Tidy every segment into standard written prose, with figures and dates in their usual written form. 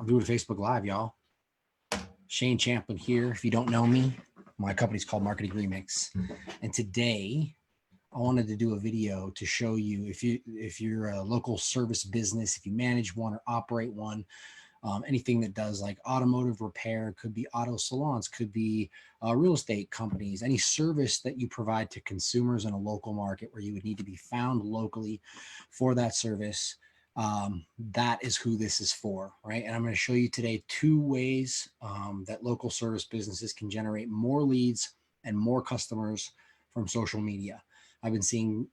I'm doing Facebook Live, y'all. Shane Champlin here. If you don't know me, my company's called Marketing Remix. And today I wanted to do a video to show you if you're a local service business, if you manage one or operate one, anything that does like automotive repair, could be auto salons, could be real estate companies, any service that you provide to consumers in a local market where you would need to be found locally for that service. That is who this is for, right? And I'm going to show you today 2 ways that local service businesses can generate more leads and more customers from social media. I've been seeing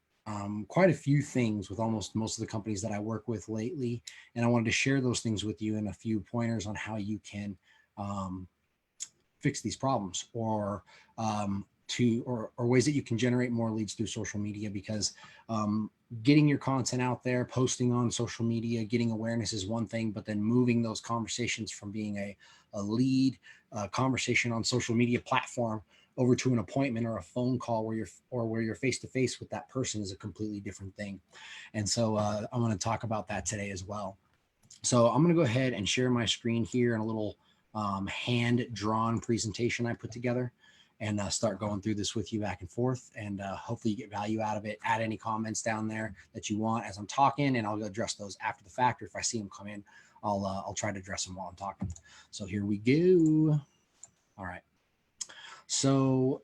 quite a few things with almost most of the companies that I work with lately, and I wanted to share those things with you and a few pointers on how you can fix these problems or ways that you can generate more leads through social media, because getting your content out there, posting on social media, getting awareness is one thing, but then moving those conversations from being a lead conversation on social media platform over to an appointment or a phone call where you're face to face with that person is a completely different thing. And so I'm going to talk about that today as well. So I'm going to go ahead and share my screen here in a little hand drawn presentation I put together, and start going through this with you back and forth, and hopefully you get value out of it. Add any comments down there that you want as I'm talking, and I'll address those after the fact, or if I see them come in, I'll try to address them while I'm talking. So here we go. All right. So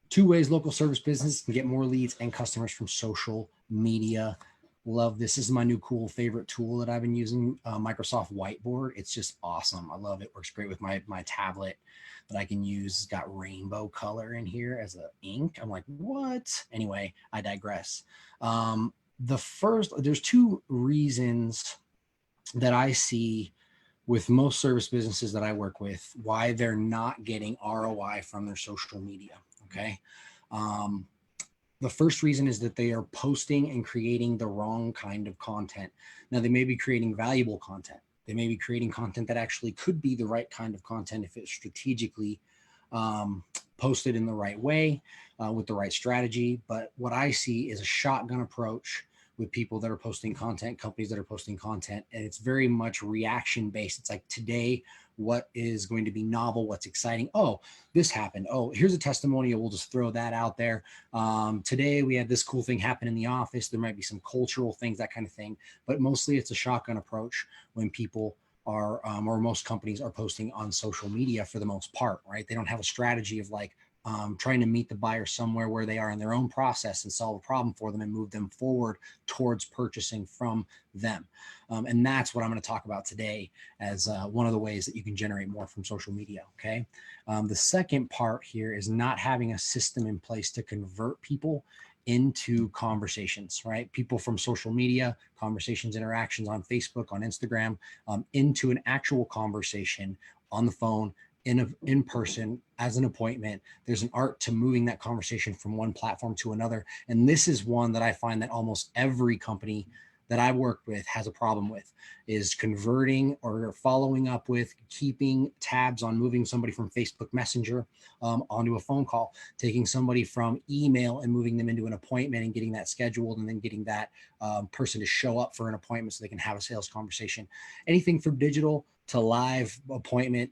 2 ways local service business can get more leads and customers from social media. Love this. This is my new cool favorite tool that I've been using, Microsoft Whiteboard. It's just awesome. I love it. Works great with my tablet that I can use. It's got rainbow color in here as a ink. I'm like, what? Anyway, I digress. There's 2 reasons that I see with most service businesses that I work with why they're not getting ROI from their social media. Okay. The first reason is that they are posting and creating the wrong kind of content. Now, they may be creating valuable content. They may be creating content that actually could be the right kind of content if it's strategically posted in the right way, with the right strategy. But what I see is a shotgun approach with people that are posting content, companies that are posting content, and it's very much reaction based. It's like, today, what is going to be novel? What's exciting? Oh, this happened. Oh, here's a testimonial. We'll just throw that out there. Today we had this cool thing happen in the office. There might be some cultural things, that kind of thing, but mostly it's a shotgun approach when people are, or most companies are posting on social media for the most part, right? They don't have a strategy of like, trying to meet the buyer somewhere where they are in their own process and solve a problem for them and move them forward towards purchasing from them. And that's what I'm going to talk about today as one of the ways that you can generate more from social media. Okay. The second part here is not having a system in place to convert people into conversations, right? People from social media, conversations, interactions on Facebook, on Instagram, into an actual conversation on the phone, in person, as an appointment. There's an art to moving that conversation from one platform to another. And this is one that I find that almost every company that I work with has a problem with, is converting or following up with, keeping tabs on moving somebody from Facebook Messenger onto a phone call, taking somebody from email and moving them into an appointment and getting that scheduled, and then getting that person to show up for an appointment so they can have a sales conversation. Anything from digital to live appointment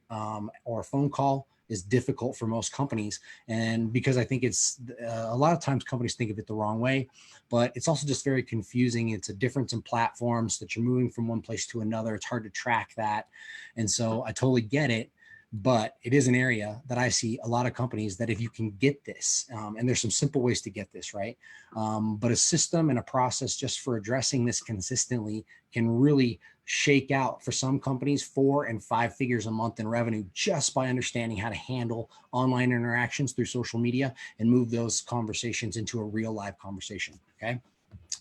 or phone call is difficult for most companies. And because I think it's a lot of times companies think of it the wrong way, but it's also just very confusing. It's a difference in platforms that you're moving from one place to another. It's hard to track that. And so I totally get it. But it is an area that I see a lot of companies that if you can get this, and there's some simple ways to get this, right? But a system and a process just for addressing this consistently can really shake out for some companies 4 and 5 figures a month in revenue, just by understanding how to handle online interactions through social media and move those conversations into a real live conversation. Okay.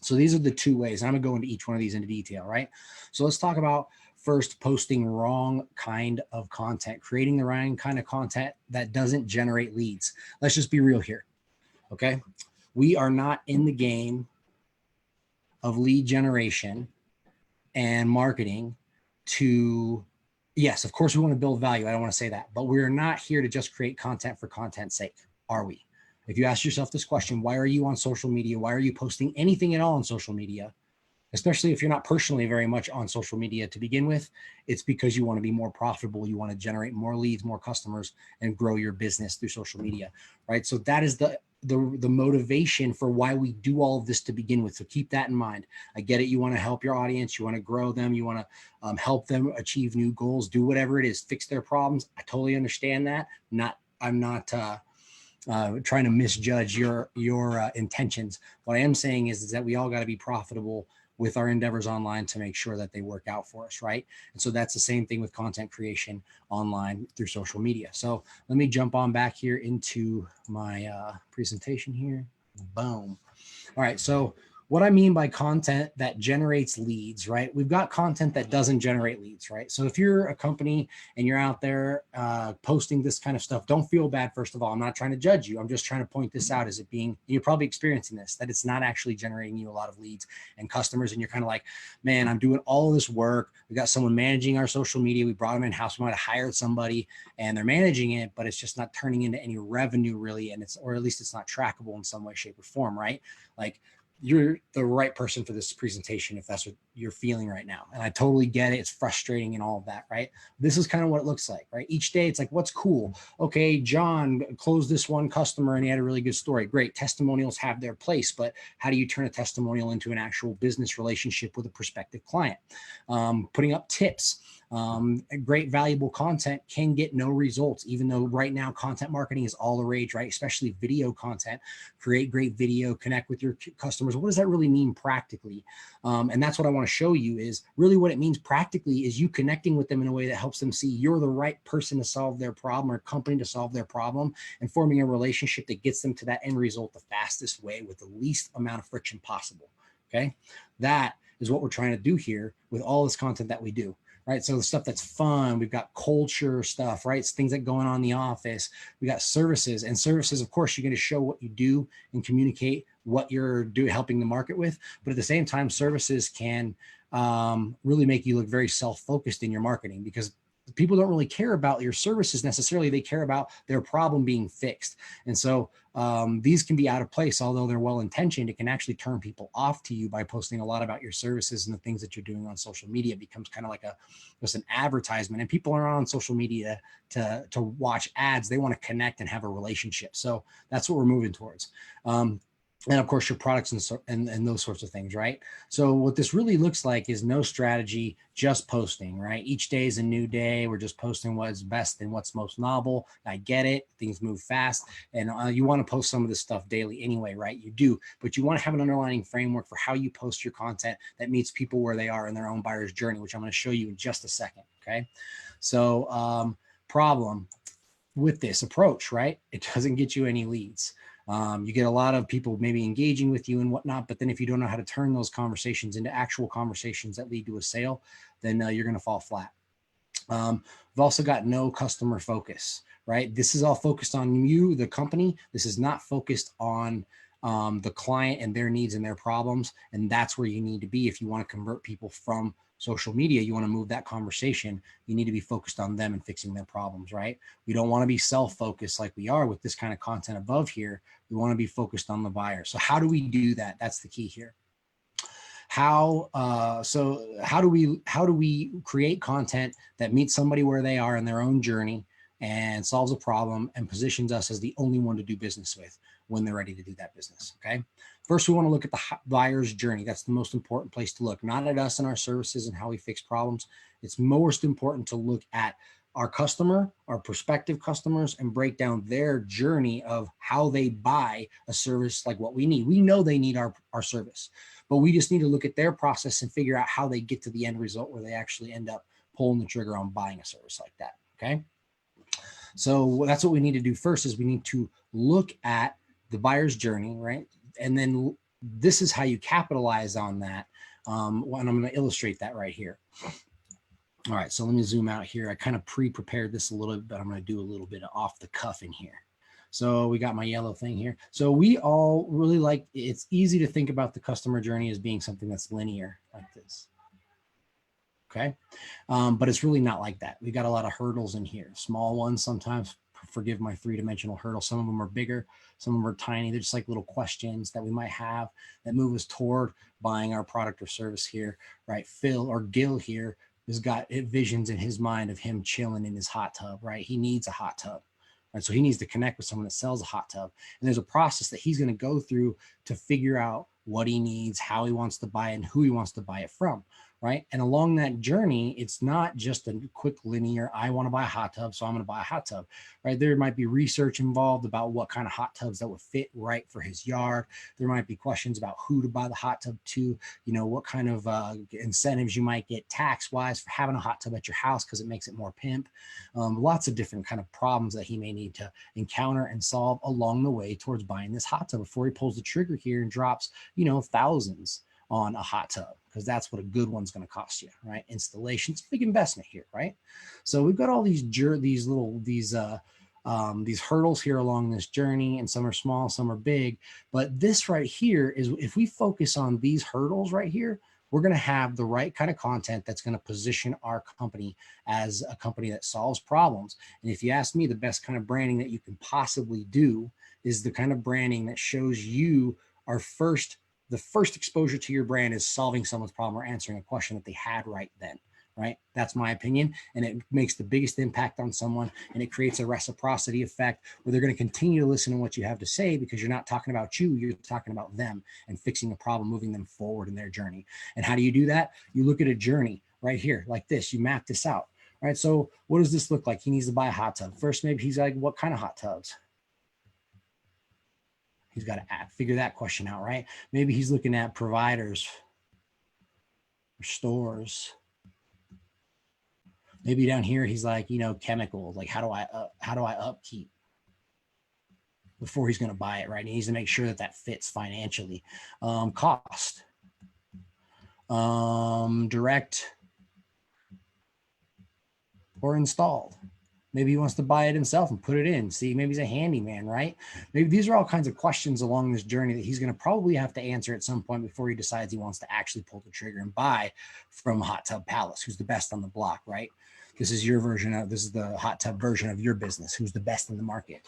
So these are the 2 ways. I'm going to go into each one of these into detail, right? So let's talk about first, posting wrong kind of content, creating the wrong kind of content that doesn't generate leads. Let's just be real here. Okay. We are not in the game of lead generation and marketing to, yes, of course we want to build value. I don't want to say that, but we're not here to just create content for content's sake, are we? If you ask yourself this question, why are you on social media? Why are you posting anything at all on social media? especially if you're not personally very much on social media to begin with. It's because you want to be more profitable. You want to generate more leads, more customers, and grow your business through social media, right? So that is the motivation for why we do all of this to begin with. So keep that in mind. I get it. You want to help your audience. You want to grow them. You want to help them achieve new goals, do whatever it is, fix their problems. I totally understand that. I'm not trying to misjudge your intentions. What I am saying is that we all got to be profitable with our endeavors online to make sure that they work out for us, right? And so that's the same thing with content creation online through social media. So let me jump on back here into my presentation here. Boom. All right. So what I mean by content that generates leads, right? We've got content that doesn't generate leads, right? So if you're a company and you're out there posting this kind of stuff, don't feel bad. First of all, I'm not trying to judge you. I'm just trying to point this out as it being, you're probably experiencing this, that it's not actually generating you a lot of leads and customers. And you're kind of like, man, I'm doing all of this work. We got someone managing our social media. We brought them in house. We might have hired somebody and they're managing it, but it's just not turning into any revenue really. And or at least it's not trackable in some way, shape or form, right? Like, you're the right person for this presentation if that's what you're feeling right now. And I totally get it. It's frustrating and all of that, right? This is kind of what it looks like, right? Each day it's like, what's cool? Okay, John closed this one customer and he had a really good story. Great. Testimonials have their place, but how do you turn a testimonial into an actual business relationship with a prospective client? Putting up tips. Great valuable content can get no results, even though right now content marketing is all the rage, right? Especially video content. Create great video, connect with your customers. What does that really mean practically? And that's what I want to show you is really what it means practically is you connecting with them in a way that helps them see you're the right person to solve their problem or company to solve their problem, and forming a relationship that gets them to that end result the fastest way with the least amount of friction possible. Okay. That is what we're trying to do here with all this content that we do. Right. So the stuff that's fun, we've got culture stuff, right? It's things that going on in the office. We got services, and services, of course, you're going to show what you do and communicate what you're doing, helping the market with. But at the same time, services can really make you look very self-focused in your marketing, because people don't really care about your services necessarily. They care about their problem being fixed. And so these can be out of place, although they're well-intentioned. It can actually turn people off to you by posting a lot about your services and the things that you're doing on social media. It becomes kind of like just an advertisement, and people are on social media to watch ads. They want to connect and have a relationship. So that's what we're moving towards. And of course your products and those sorts of things, right? So what this really looks like is no strategy, just posting, right? Each day is a new day. We're just posting what's best and what's most novel. I get it. Things move fast, and you want to post some of this stuff daily anyway, right? You do, but you want to have an underlying framework for how you post your content that meets people where they are in their own buyer's journey, which I'm going to show you in just a second. Okay. So problem with this approach, right? It doesn't get you any leads. You get a lot of people maybe engaging with you and whatnot, but then if you don't know how to turn those conversations into actual conversations that lead to a sale, then you're going to fall flat. We've also got no customer focus, right? This is all focused on you, the company. This is not focused on the client and their needs and their problems. And that's where you need to be if you want to convert people from social media. You want to move that conversation. You need to be focused on them and fixing their problems, right? We don't want to be self-focused like we are with this kind of content above here. We want to be focused on the buyer. So how do we do that? That's the key here. How do we create content that meets somebody where they are in their own journey and solves a problem and positions us as the only one to do business with when they're ready to do that business? Okay. First, we want to look at the buyer's journey. That's the most important place to look, not at us and our services and how we fix problems. It's most important to look at our customer, our prospective customers, and break down their journey of how they buy a service like what we need. We know they need our service, but we just need to look at their process and figure out how they get to the end result where they actually end up pulling the trigger on buying a service like that. Okay. So that's what we need to do first, is we need to look at the buyer's journey, right? And then this is how you capitalize on that. And I'm going to illustrate that right here. All right, so let me zoom out here. I kind of pre-prepared this a little bit, but I'm going to do a little bit of off the cuff in here. So we got my yellow thing here. So we all really like, it's easy to think about the customer journey as being something that's linear like this. Okay. But it's really not like that. We got a lot of hurdles in here, small ones, sometimes forgive my three-dimensional hurdle. Some of them are bigger, some of them are tiny. They're just like little questions that we might have that move us toward buying our product or service here, right? Phil or Gil here has got visions in his mind of him chilling in his hot tub, right? He needs a hot tub. Right? So he needs to connect with someone that sells a hot tub. And there's a process that he's going to go through to figure out what he needs, how he wants to buy it, and who he wants to buy it from. Right. And along that journey, it's not just a quick linear, I want to buy a hot tub, so I'm going to buy a hot tub. Right. There might be research involved about what kind of hot tubs that would fit right for his yard. There might be questions about who to buy the hot tub to, you know, what kind of incentives you might get tax wise for having a hot tub at your house because it makes it more pimp. Lots of different kind of problems that he may need to encounter and solve along the way towards buying this hot tub before he pulls the trigger here and drops, you know, thousands on a hot tub, because that's what a good one's going to cost you, right? Installation's a big investment here, right? So we've got all these hurdles here along this journey, and some are small, some are big. But this right here is, if we focus on these hurdles right here, we're going to have the right kind of content that's going to position our company as a company that solves problems. And if you ask me, the best kind of branding that you can possibly do is the kind of branding that shows you the first exposure to your brand is solving someone's problem or answering a question that they had right then, right? That's my opinion. And it makes the biggest impact on someone, and it creates a reciprocity effect where they're going to continue to listen to what you have to say, because you're not talking about you, you're talking about them and fixing a problem, moving them forward in their journey. And how do you do that? You look at a journey right here like this, you map this out, right? So what does this look like? He needs to buy a hot tub. First, maybe he's like, what kind of hot tubs? He's got to figure that question out, right? Maybe he's looking at providers or stores. Maybe down here he's like, you know, chemicals. Like, how do I upkeep before he's going to buy it, right? He needs to make sure that that fits financially. Cost, direct or installed. Maybe he wants to buy it himself and put it in. See, maybe he's a handyman, right? Maybe these are all kinds of questions along this journey that he's going to probably have to answer at some point before he decides he wants to actually pull the trigger and buy from Hot Tub Palace, who's the best on the block, right? This is the hot tub version of your business. Who's the best in the market,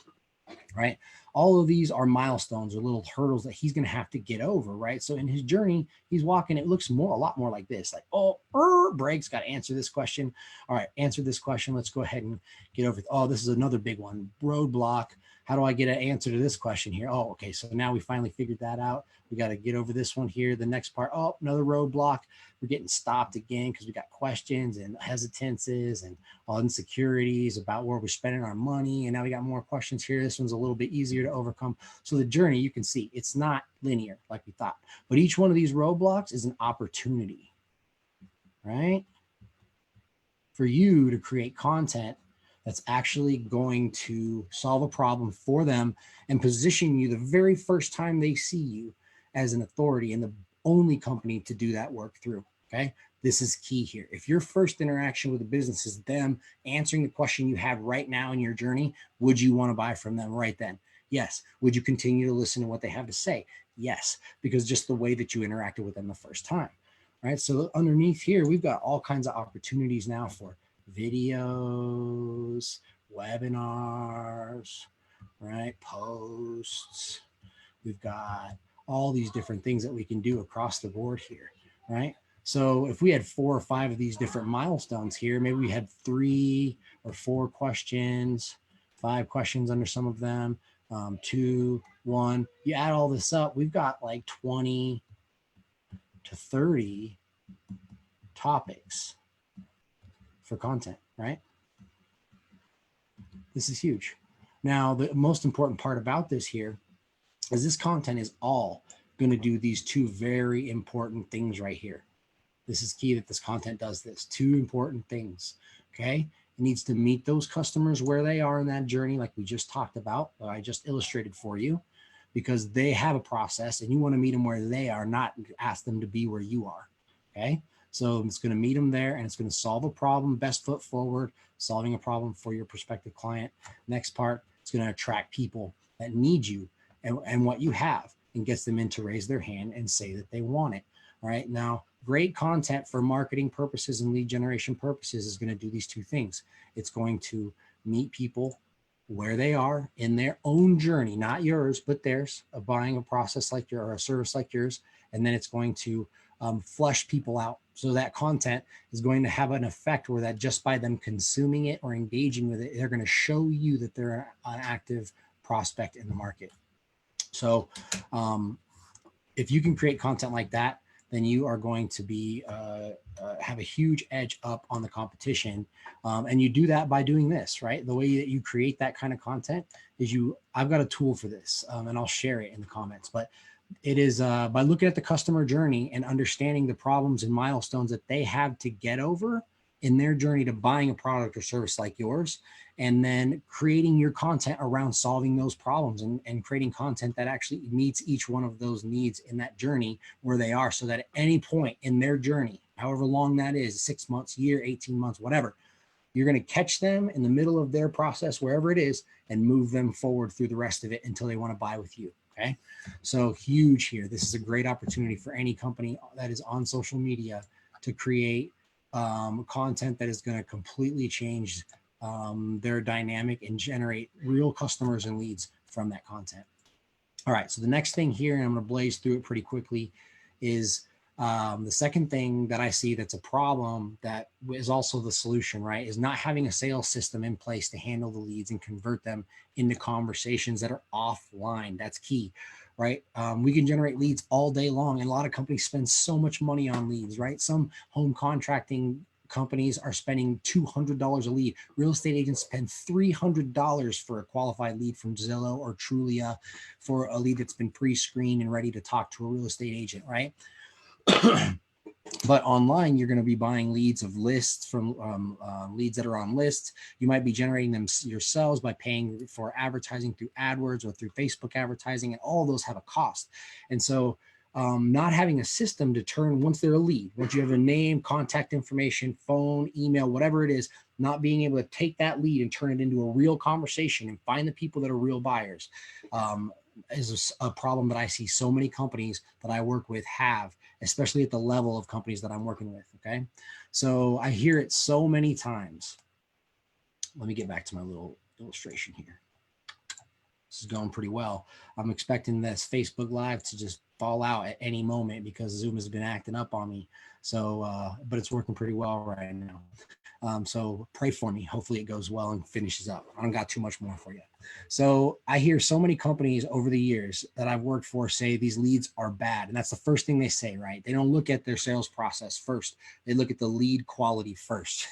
right? All of these are milestones or little hurdles that he's going to have to get over, right? So in his journey, he's walking, it looks a lot more like this, like, brakes, got to answer this question. All right, answer this question. Let's go ahead and get over it. Oh, this is another big one, roadblock. How do I get an answer to this question here? Oh, okay, so now we finally figured that out. We got to get over this one here. The next part, another roadblock. We're getting stopped again because we got questions and hesitances and all insecurities about where we're spending our money. And now we got more questions here. This one's a little bit easier to overcome. So the journey, you can see, it's not linear like we thought. But each one of these roadblocks is an opportunity, right? For you to create content that's actually going to solve a problem for them and position you the very first time they see you as an authority and the only company to do that work through. Okay. This is key here. If your first interaction with the business is them answering the question you have right now in your journey, would you want to buy from them right then? Yes. Would you continue to listen to what they have to say? Yes. Because just the way that you interacted with them the first time, right? So underneath here, we've got all kinds of opportunities now for videos, webinars, right? Posts. We've got all these different things that we can do across the board here, right? So if we had 4 or 5 of these different milestones here, maybe we had 3 or 4 questions, 5 questions under some of them, 2, 1. You add all this up, we've got like 20 to 30 topics for content, right? This is huge. Now, the most important part about this here is this content is all going to do these 2 very important things right here. This is key that this content does this. 2 important things, okay? It needs to meet those customers where they are in that journey, like we just talked about, that I just illustrated for you, because they have a process and you want to meet them where they are, not ask them to be where you are, okay? So it's going to meet them there and it's going to solve a problem, best foot forward, solving a problem for your prospective client. Next part, it's going to attract people that need you and what you have, and gets them in to raise their hand and say that they want it. All right. Now, great content for marketing purposes and lead generation purposes is going to do these 2 things. It's going to meet people where they are in their own journey, not yours, but theirs, of buying a process like your or a service like yours. And then it's going to flush people out. So that content is going to have an effect where that just by them consuming it or engaging with it, they're going to show you that they're an active prospect in the market. So if you can create content like that, then you are going to be have a huge edge up on the competition. And you do that by doing this, right? The way that you create that kind of content is I've got a tool for this, and I'll share it in the comments, but it is by looking at the customer journey and understanding the problems and milestones that they have to get over in their journey to buying a product or service like yours, and then creating your content around solving those problems and creating content that actually meets each one of those needs in that journey where they are, so that at any point in their journey, however long that is, 6 months, year, 18 months, whatever, you're going to catch them in the middle of their process, wherever it is, and move them forward through the rest of it until they want to buy with you. Okay. So huge here. This is a great opportunity for any company that is on social media to create content that is going to completely change their dynamic and generate real customers and leads from that content. All right. So the next thing here, and I'm going to blaze through it pretty quickly, is the second thing that I see that's a problem that is also the solution, right, is not having a sales system in place to handle the leads and convert them into conversations that are offline. That's key, right? We can generate leads all day long, and a lot of companies spend so much money on leads, right? Some home contracting companies are spending $200 a lead. Real estate agents spend $300 for a qualified lead from Zillow or Trulia, for a lead that's been pre-screened and ready to talk to a real estate agent, right? But online, you're going to be buying leads of lists from leads that are on lists. You might be generating them yourselves by paying for advertising through AdWords or through Facebook advertising, and all those have a cost. And so not having a system to turn, once they're a lead, once you have a name, contact information, phone, email, whatever it is, not being able to take that lead and turn it into a real conversation and find the people that are real buyers is a problem that I see so many companies that I work with have, especially at the level of companies that I'm working with. Okay. So I hear it so many times. Let me get back to my little illustration here. This is going pretty well. I'm expecting this Facebook Live to just fall out at any moment because Zoom has been acting up on me. So, but it's working pretty well right now. So pray for me. Hopefully it goes well and finishes up. I don't got too much more for you. So I hear so many companies over the years that I've worked for say these leads are bad. And that's the first thing they say, right? They don't look at their sales process first. They look at the lead quality first.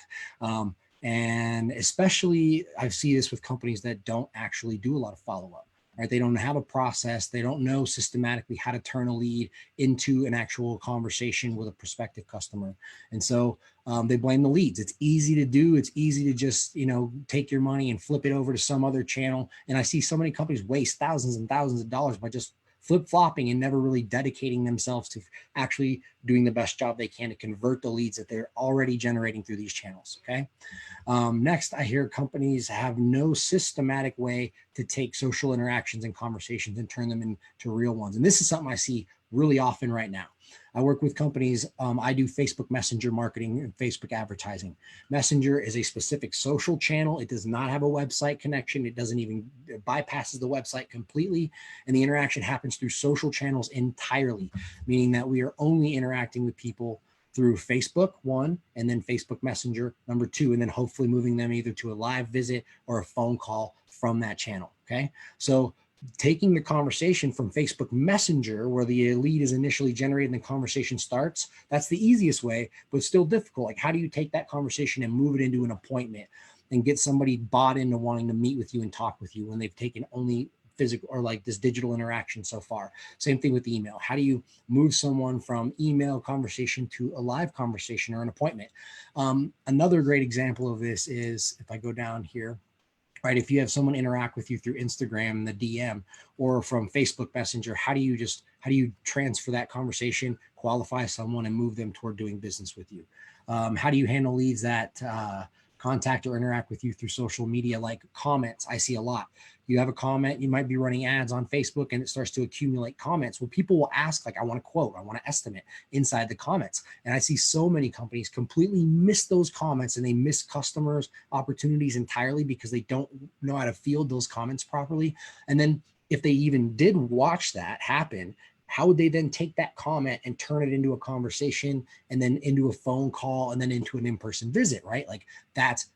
And especially I see this with companies that don't actually do a lot of follow-up. Right? They don't have a process. They don't know systematically how to turn a lead into an actual conversation with a prospective customer. And so they blame the leads. It's easy to do. It's easy to just, take your money and flip it over to some other channel. And I see so many companies waste thousands and thousands of dollars by just flip-flopping and never really dedicating themselves to actually doing the best job they can to convert the leads that they're already generating through these channels. Okay. Next, I hear companies have no systematic way to take social interactions and conversations and turn them into real ones. And this is something I see really often right now. I work with companies. I do Facebook Messenger marketing and Facebook advertising. Messenger is a specific social channel. It does not have a website connection. It bypasses the website completely. And the interaction happens through social channels entirely, meaning that we are only interacting with people through Facebook, one, and then Facebook Messenger, number two, and then hopefully moving them either to a live visit or a phone call from that channel. Okay. So taking the conversation from Facebook Messenger, where the lead is initially generated and the conversation starts, that's the easiest way, but still difficult. Like, how do you take that conversation and move it into an appointment and get somebody bought into wanting to meet with you and talk with you when they've taken only physical or like this digital interaction so far? Same thing with email. How do you move someone from email conversation to a live conversation or an appointment? Another great example of this is, if I go down here, right, if you have someone interact with you through Instagram, the DM, or from Facebook Messenger, how do you transfer that conversation, qualify someone, and move them toward doing business with you? How do you handle leads that contact or interact with you through social media, like comments. I see a lot. You have a comment, you might be running ads on Facebook and it starts to accumulate comments. Well, people will ask, like, I want a quote, I want an estimate inside the comments. And I see so many companies completely miss those comments, and they miss customers' opportunities entirely because they don't know how to field those comments properly. And then if they even did watch that happen, how would they then take that comment and turn it into a conversation, and then into a phone call, and then into an in-person visit, right? Like, that's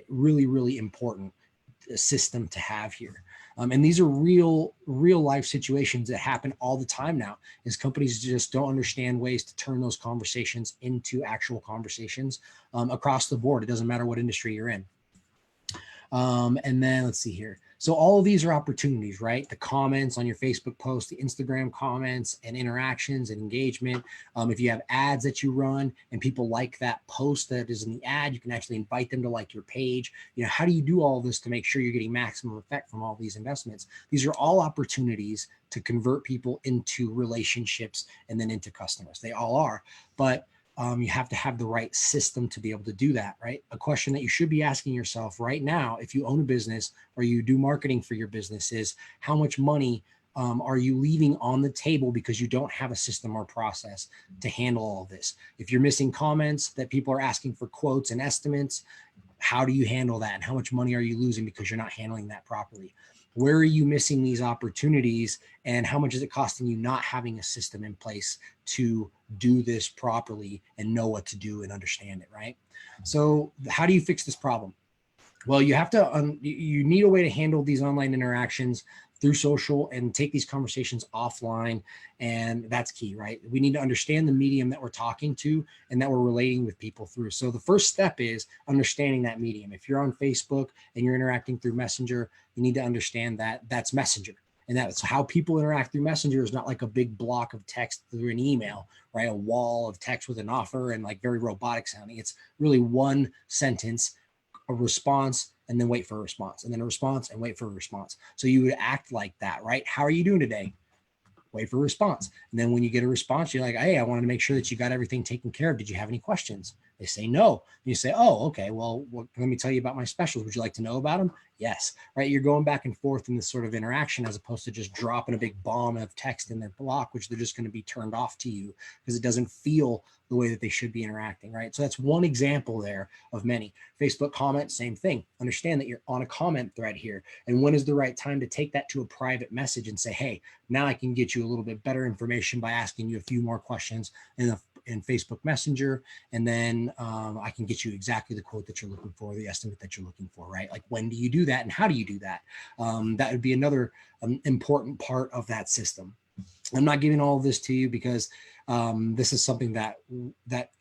really, really important system to have here. And these are real life situations that happen all the time now, is companies just don't understand ways to turn those conversations into actual conversations across the board. It doesn't matter what industry you're in. And then let's see here. So all of these are opportunities, right? The comments on your Facebook post, the Instagram comments and interactions and engagement. If you have ads that you run and people like that post that is in the ad, you can actually invite them to like your page. You know, how do you do all this to make sure you're getting maximum effect from all these investments? These are all opportunities to convert people into relationships and then into customers. They all are, but you have to have the right system to be able to do that, right? A question that you should be asking yourself right now, if you own a business or you do marketing for your business, is how much money are you leaving on the table because you don't have a system or process to handle all of this? If you're missing comments that people are asking for quotes and estimates, how do you handle that? And how much money are you losing because you're not handling that properly? Where are you missing these opportunities, and how much is it costing you not having a system in place to do this properly and know what to do and understand it, right? So how do you fix this problem? Well, you have to, you need a way to handle these online interactions through social and take these conversations offline. And that's key, right? We need to understand the medium that we're talking to and that we're relating with people through. So the first step is understanding that medium. If you're on Facebook and you're interacting through Messenger, you need to understand that that's Messenger. And that's how people interact through Messenger, is not like a big block of text through an email, right? A wall of text with an offer and like very robotic sounding. It's really one sentence, a response, and then wait for a response, and then a response and wait for a response. So you would act like that, right? How are you doing today? Wait for a response. And then when you get a response, you're like, hey, I wanted to make sure that you got everything taken care of. Did you have any questions? They say no. You say, oh, okay, well, let me tell you about my specials. Would you like to know about them? Yes, right? You're going back and forth in this sort of interaction, as opposed to just dropping a big bomb of text in their block, which they're just going to be turned off to you because it doesn't feel the way that they should be interacting, right? So that's one example there of many. Facebook comments, same thing. Understand that you're on a comment thread here. And when is the right time to take that to a private message and say, hey, now I can get you a little bit better information by asking you a few more questions in Facebook Messenger, and then I can get you exactly the quote that you're looking for, the estimate that you're looking for, right? Like, when do you do that and how do you do that? That would be another important part of that system. I'm not giving all of this to you because this is something that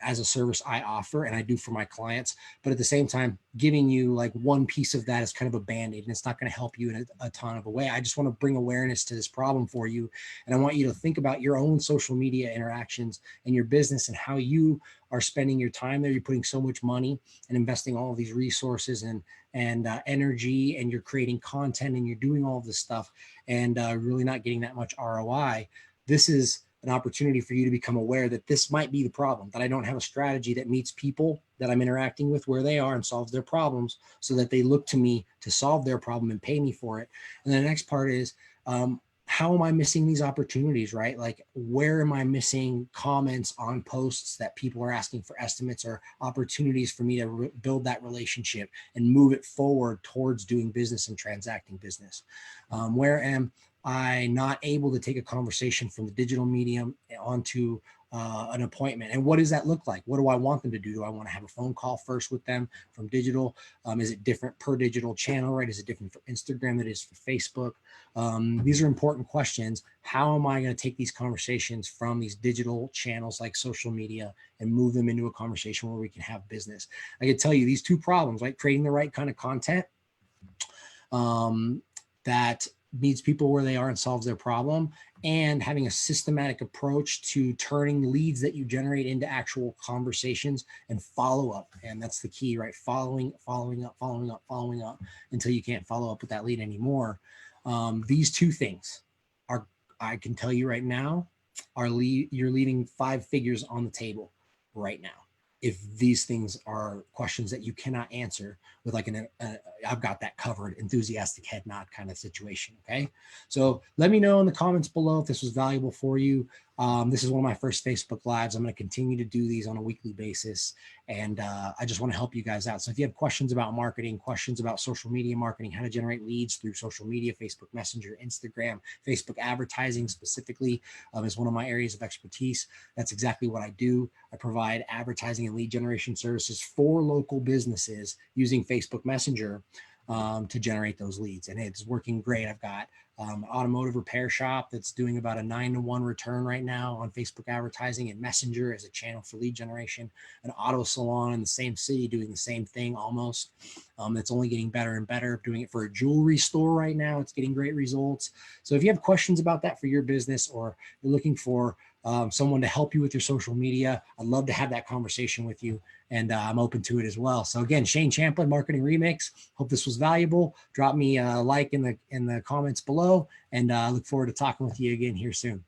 as a service I offer and I do for my clients, but at the same time, giving you like one piece of that is kind of a band-aid, and it's not going to help you in a ton of a way. I just want to bring awareness to this problem for you, and I want you to think about your own social media interactions and your business and how you are spending your time there. You're putting so much money and investing all of these resources and energy, and you're creating content and you're doing all of this stuff, and really not getting that much ROI. This is an opportunity for you to become aware that this might be the problem, that I don't have a strategy that meets people that I'm interacting with where they are and solves their problems, so that they look to me to solve their problem and pay me for it. And then the next part is, how am I missing these opportunities, right? Like, where am I missing comments on posts that people are asking for estimates, or opportunities for me to build that relationship and move it forward towards doing business and transacting business? Where am I not able to take a conversation from the digital medium onto an appointment? And what does that look like? What do I want them to do? Do I want to have a phone call first with them from digital? Is it different per digital channel, right? Is it different for Instagram than it is for Facebook? These are important questions. How am I going to take these conversations from these digital channels like social media and move them into a conversation where we can have business? I can tell you these two problems, like creating the right kind of content that meets people where they are and solves their problem, and having a systematic approach to turning leads that you generate into actual conversations and follow up. And that's the key, right? Following up until you can't follow up with that lead anymore. These two things are, I can tell you right now, you're leaving 5 figures on the table right now. if these things are questions that you cannot answer with like I've got that covered, enthusiastic head nod kind of situation. Okay. So let me know in the comments below if this was valuable for you. This is one of my first Facebook Lives. I'm going to continue to do these on a weekly basis. And I just want to help you guys out. So if you have questions about marketing, questions about social media marketing, how to generate leads through social media, Facebook Messenger, Instagram, Facebook advertising specifically is one of my areas of expertise. That's exactly what I do. I provide advertising and lead generation services for local businesses using Facebook Messenger to generate those leads. And it's working great. I've got an automotive repair shop that's doing about a 9-to-1 return right now on Facebook advertising and Messenger as a channel for lead generation. An auto salon in the same city doing the same thing almost. That's only getting better and better. Doing it for a jewelry store right now. It's getting great results. So if you have questions about that for your business, or you're looking for someone to help you with your social media, I'd love to have that conversation with you. And I'm open to it as well. So again, Shane Champlin, Marketing Remix. Hope this was valuable. Drop me a like in the comments below, and I look forward to talking with you again here soon.